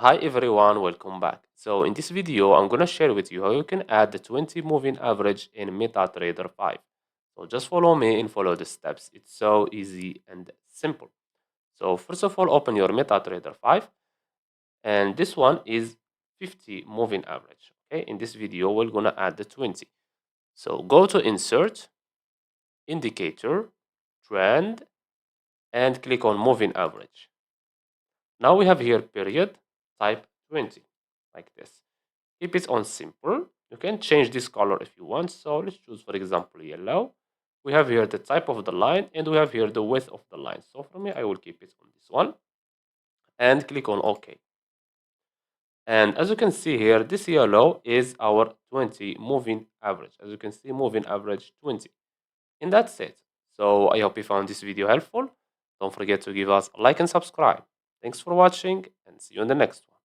Hi everyone, welcome back. So in this video, I'm gonna share with you how you can add the 20 moving average in MetaTrader 5. So just follow me and follow the steps. It's so easy and simple. So first of all, open your MetaTrader 5, and this one is 50 moving average. Okay, in this video, we're gonna add the 20. So go to Insert, Indicator, Trend, and click on Moving Average. Now we have here period, type 20, like this. Keep it on simple. You can change this color if you want. So let's choose, for example, yellow. We have here the type of the line and we have here the width of the line. So for me, I will keep it on this one and click on OK. And as you can see here, this yellow is our 20 moving average. As you can see, moving average 20. And that's it. So I hope you found this video helpful. Don't forget to give us a like and subscribe. Thanks for watching and see you in the next one.